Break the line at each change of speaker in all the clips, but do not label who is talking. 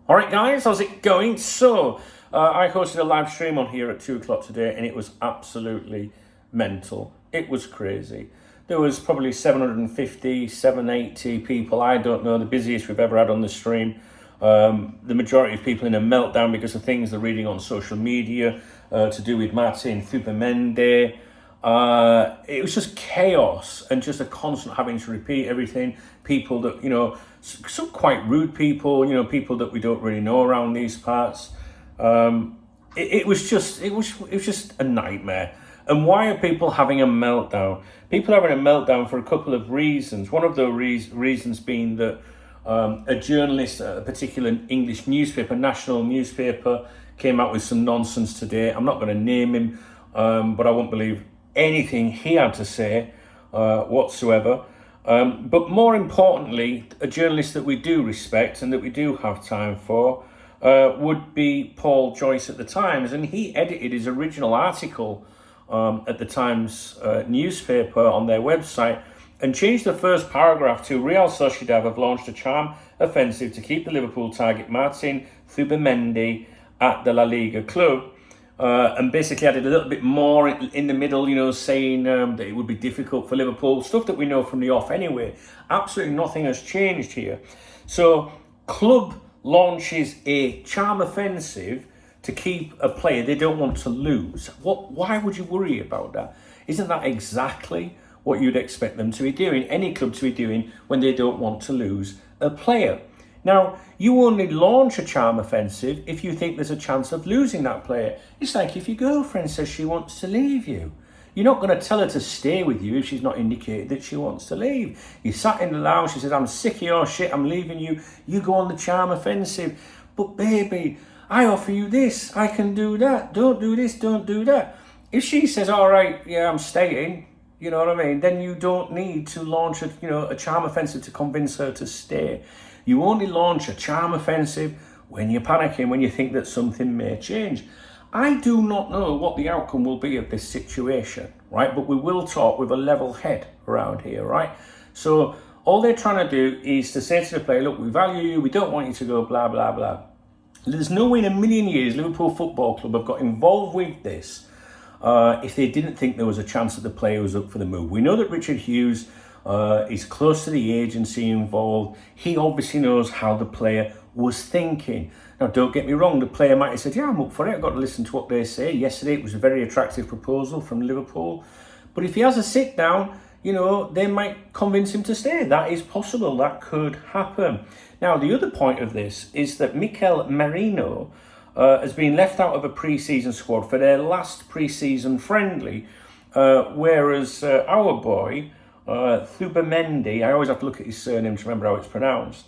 All right, guys, how's it going? So, I hosted a live stream on here at 2 o'clock today, and it was absolutely mental. It was crazy. There was probably 750, 780 people. I don't know, the busiest we've ever had on the stream. The majority of people in a meltdown because of things they're reading on social media to do with Martin Zubimendi. It was just chaos and just a constant having to repeat everything. People that, some quite rude people, people that we don't really know around these parts. It was just a nightmare. And why are people having a meltdown? People are having a meltdown for a couple of reasons. One of the reasons being that a journalist at a particular English newspaper, national newspaper, came out with some nonsense today. I'm not going to name him, but I won't believe anything he had to say whatsoever. But more importantly, a journalist that we do respect and that we do have time for would be Paul Joyce at the Times. And he edited his original article at the Times newspaper on their website and changed the first paragraph to Real Sociedad have launched a charm offensive to keep the Liverpool target Martin Zubimendi at the La Liga club. And basically added a little bit more in the middle, saying that it would be difficult for Liverpool. Stuff that we know from the off anyway. Absolutely nothing has changed here. So, club launches a charm offensive to keep a player they don't want to lose. Why would you worry about that? Isn't that exactly what you'd expect them to be doing, any club to be doing, when they don't want to lose a player? Now, you only launch a charm offensive if you think there's a chance of losing that player. It's like if your girlfriend says she wants to leave you. You're not going to tell her to stay with you if she's not indicated that she wants to leave. You sat in the lounge, she says, I'm sick of your shit, I'm leaving you. You go on the charm offensive. But baby, I offer you this, I can do that. Don't do this, don't do that. If she says, all right, yeah, I'm staying, you know what I mean? Then you don't need to launch a charm offensive to convince her to stay. You only launch a charm offensive when you're panicking, when you think that something may change. I do not know what the outcome will be of this situation, right? But we will talk with a level head around here, right? So all they're trying to do is to say to the player, look, we value you, we don't want you to go, blah, blah, blah. There's no way in a million years Liverpool Football Club have got involved with this if they didn't think there was a chance that the player was up for the move. We know that Richard Hughes is close to the agency involved. He obviously knows how the player was thinking. Now, don't get me wrong, the player might have said, yeah, I'm up for it, I've got to listen to what they say. Yesterday it was a very attractive proposal from Liverpool. But if he has a sit down, they might convince him to stay. That is possible, that could happen. Now, the other point of this is that Mikel Merino has been left out of a pre-season squad for their last pre-season friendly, whereas our boy, Zubimendi, I always have to look at his surname to remember how it's pronounced,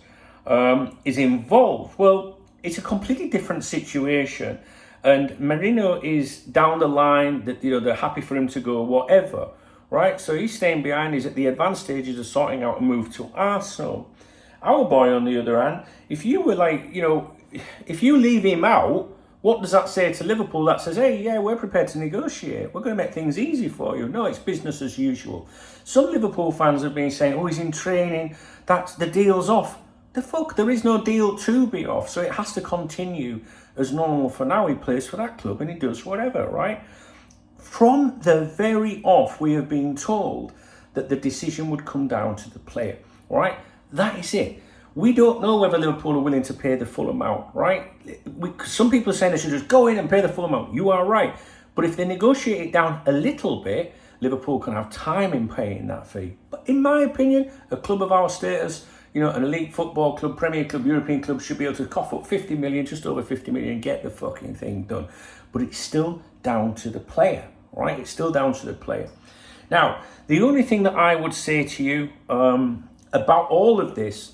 is involved. Well, it's a completely different situation, and Merino is down the line that they're happy for him to go, whatever, right? So he's staying behind. He's at the advanced stages of sorting out a move to Arsenal. Our boy, on the other hand, if you were if you leave him out, what does that say to Liverpool? That says, hey, yeah, we're prepared to negotiate. We're going to make things easy for you. No, it's business as usual. Some Liverpool fans have been saying, oh, he's in training, the deal's off. The fuck, there is no deal to be off. So it has to continue as normal for now. He plays for that club and he does whatever, right? From the very off, we have been told that the decision would come down to the player, right? That is it. We don't know whether Liverpool are willing to pay the full amount, right? Some people are saying they should just go in and pay the full amount. You are right. But if they negotiate it down a little bit, Liverpool can have time in paying that fee. But in my opinion, a club of our status, an elite football club, Premier club, European club should be able to cough up 50 million, just over 50 million, get the fucking thing done. But it's still down to the player, right? It's still down to the player. Now, the only thing that I would say to you about all of this,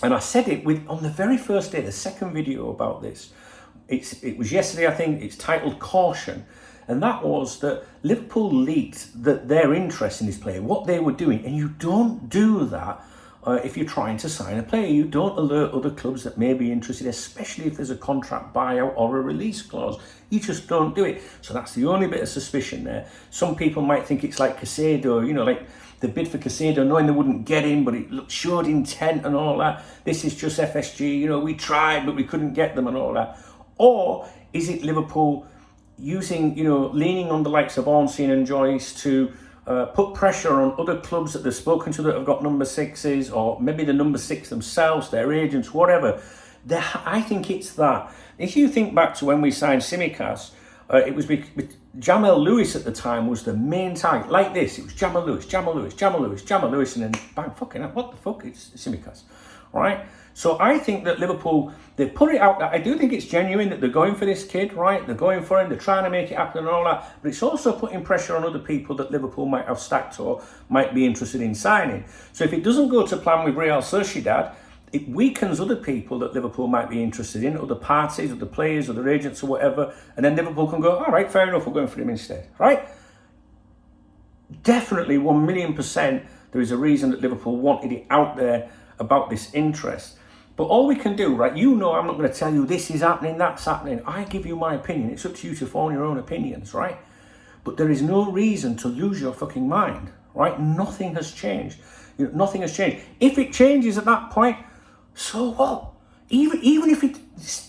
and I said it on the very first day, the second video about this. It was yesterday, I think. It's titled Caution. And that was that Liverpool leaked their interest in this player, what they were doing. And you don't do that if you're trying to sign a player. You don't alert other clubs that may be interested, especially if there's a contract buyout or a release clause. You just don't do it. So that's the only bit of suspicion there. Some people might think it's like Casado, the bid for Casado, knowing they wouldn't get him, but it showed intent and all that. This is just FSG, you know, we tried, but we couldn't get them and all that. Or is it Liverpool using, you know, leaning on the likes of Ornstein and Joyce to put pressure on other clubs that they've spoken to that have got number 6s, or maybe the number 6 themselves, their agents, whatever. I think it's that. If you think back to when we signed Tsimikas, it was with Jamal Lewis at the time was the main target. Like this, it was Jamal Lewis, and then bang, fucking hell, what the fuck, it's Tsimikas, right? So I think that Liverpool, they put it out there. I do think it's genuine that they're going for this kid, right? They're going for him, they're trying to make it happen and all that. But it's also putting pressure on other people that Liverpool might have stacked or might be interested in signing. So if it doesn't go to plan with Real Sociedad, it weakens other people that Liverpool might be interested in, other parties, other players, other agents or whatever. And then Liverpool can go, all right, fair enough, we're going for him instead, right? Definitely 1,000,000% there is a reason that Liverpool wanted it out there about this interest. But all we can do, right, you know I'm not going to tell you this is happening, that's happening. I give you my opinion. It's up to you to form your own opinions, right? But there is no reason to lose your fucking mind, right? Nothing has changed. You know, nothing has changed. If it changes at that point, so what? Even if he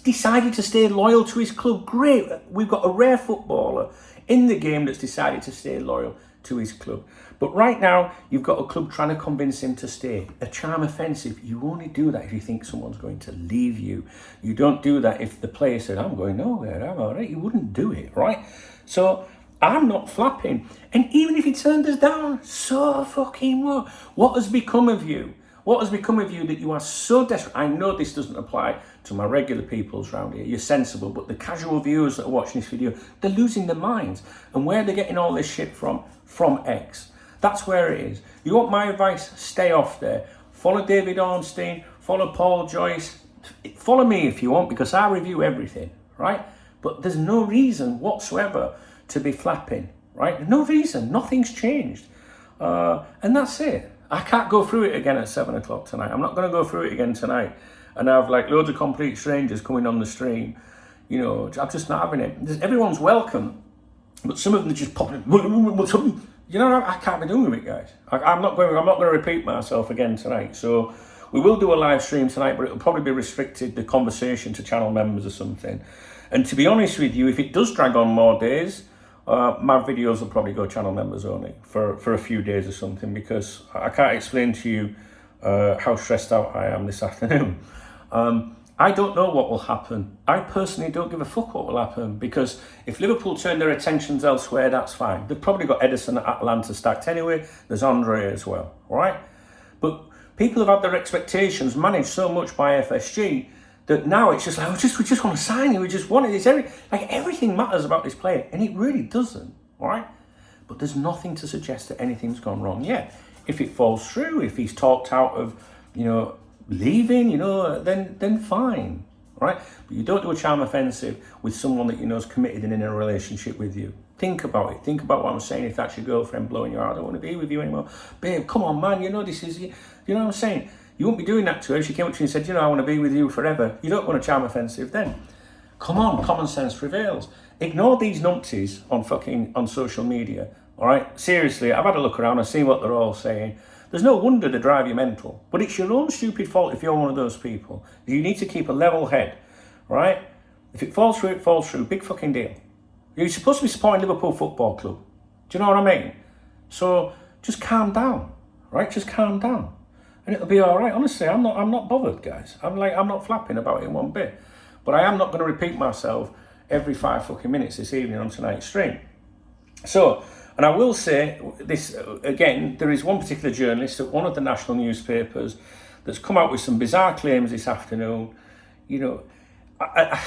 decided to stay loyal to his club, great. We've got a rare footballer in the game that's decided to stay loyal to his club. But right now, you've got a club trying to convince him to stay. A charm offensive. You only do that if you think someone's going to leave you. You don't do that if the player said, I'm going nowhere, I'm all right. You wouldn't do it, right? So I'm not flapping. And even if he turned us down, so fucking what? What has become of you? What has become of you that you are so desperate? I know this doesn't apply to my regular peoples around here. You're sensible, but the casual viewers that are watching this video, they're losing their minds. And where they're getting all this shit from X. That's where it is. You want my advice? Stay off there. Follow David Ornstein, follow Paul Joyce. Follow me if you want, because I review everything, right? But there's no reason whatsoever to be flapping, right? No reason. Nothing's changed. And that's it. I can't go through it again at 7 o'clock tonight. I'm not going to go through it again tonight and have like loads of complete strangers coming on the stream. You know, I'm just not having it. Everyone's welcome, but some of them are just popping. You know, I can't be doing with it, guys. I'm not going to repeat myself again tonight. So we will do a live stream tonight, but it'll probably be restricted, the conversation, to channel members or something. And to be honest with you, if it does drag on more days, my videos will probably go channel members only for a few days or something, because I can't explain to you how stressed out I am this afternoon. I don't know what will happen. I personally don't give a fuck what will happen, because if Liverpool turn their attentions elsewhere, that's fine. They've probably got Edison at Atlanta stacked anyway. There's Andre as well, all right? But people have had their expectations managed so much by FSG that now it's just like, we just want to sign him. We just want it. Everything matters about this player, and it really doesn't, all right? But there's nothing to suggest that anything's gone wrong yet. If it falls through, if he's talked out of, you know, leaving, you know, then fine, right? But you don't do a charm offensive with someone that you know is committed and in a relationship with you. Think about it. Think about what I'm saying. If that's your girlfriend blowing your heart, I don't want to be with you anymore. Babe, come on, man. You know this is, you know what I'm saying? You won't be doing that to her. If she came up to you and said, you know, I want to be with you forever. You don't want a charm offensive then. Come on, common sense prevails. Ignore these numpties on social media, all right? Seriously, I've had a look around and seen what they're all saying. There's no wonder they drive you mental. But it's your own stupid fault if you're one of those people. You need to keep a level head, right? If it falls through, it falls through. Big fucking deal. You're supposed to be supporting Liverpool Football Club. Do you know what I mean? So just calm down, right? Just calm down. And it'll be all right. Honestly, I'm not bothered, guys. I'm not flapping about it one bit. But I am not going to repeat myself every 5 fucking minutes this evening on tonight's stream. So, and I will say this again, there is one particular journalist at one of the national newspapers that's come out with some bizarre claims this afternoon. You know, I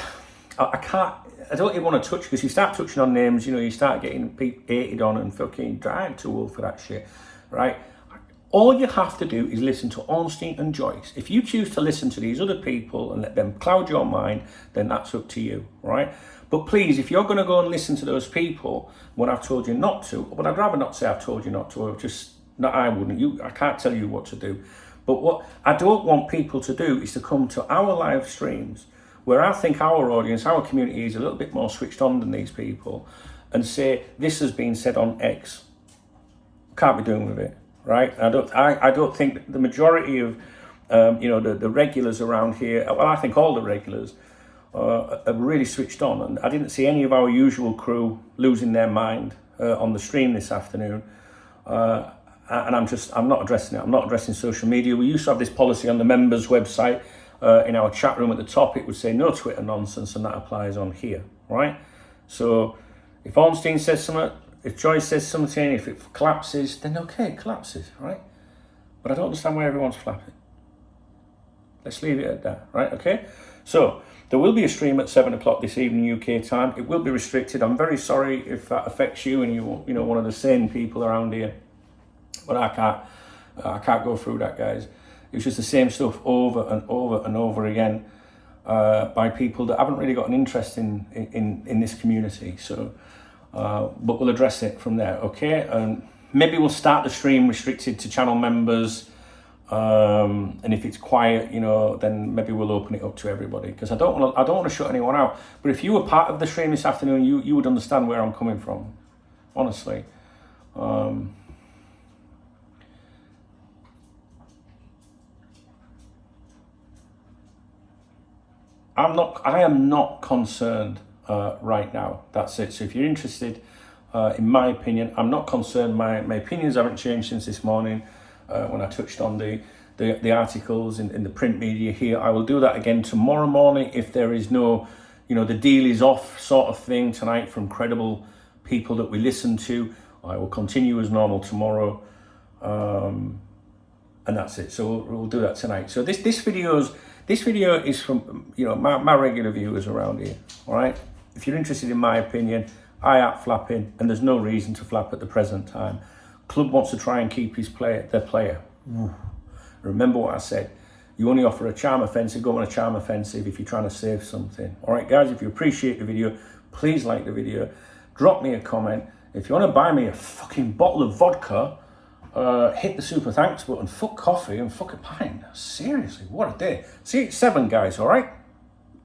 can't, I don't even want to touch, because you start touching on names, you know, you start getting hated on and fucking dragged to wool for that shit, right? All you have to do is listen to Ornstein and Joyce. If you choose to listen to these other people and let them cloud your mind, then that's up to you, right? But please, if you're going to go and listen to those people when I've told you not to, but I'd rather not say I've told you not to, I wouldn't. I can't tell you what to do. But what I don't want people to do is to come to our live streams, where I think our audience, our community is a little bit more switched on than these people, and say, this has been said on X. Can't be doing with it. right? I don't think the majority of the regulars around here. Well, I think all the regulars are really switched on, and I didn't see any of our usual crew losing their mind on the stream this afternoon. And I'm not addressing it. I'm not addressing social media. We used to have this policy on the members' website. In our chat room at the top, it would say no Twitter nonsense, and that applies on here, right? So if Ornstein says something, if Joyce says something, if it collapses, then okay, it collapses, right? But I don't understand why everyone's flapping. Let's leave it at that, right? Okay? So there will be a stream at 7 o'clock this evening UK time. It will be restricted. I'm very sorry if that affects you and you're one of the sane people around here. But I can't go through that, guys. It's just the same stuff over and over and over again by people that haven't really got an interest in this community. So, but we'll address it from there, okay? And maybe we'll start the stream restricted to channel members. And if it's quiet, then maybe we'll open it up to everybody, because I don't want to shut anyone out. But if you were part of the stream this afternoon, you would understand where I'm coming from, honestly. I am not concerned right now. That's it. So if you're interested, in my opinion, I'm not concerned. My opinions haven't changed since this morning when I touched on the articles in the print media here. I will do that again tomorrow morning if there is no, the deal is off sort of thing tonight from credible people that we listen to. I will continue as normal tomorrow. And that's it. So we'll do that tonight. So this video is from my regular viewers around here. All right. If you're interested in my opinion, I ain't flapping, and there's no reason to flap at the present time. Club wants to try and keep their player. Remember what I said. You only offer a charm offensive. Go on a charm offensive if you're trying to save something. All right, guys. If you appreciate the video, please like the video. Drop me a comment. If you want to buy me a fucking bottle of vodka, hit the super thanks button. Fuck coffee and fuck a pint. Seriously, what a day. See you at 7, guys, all right?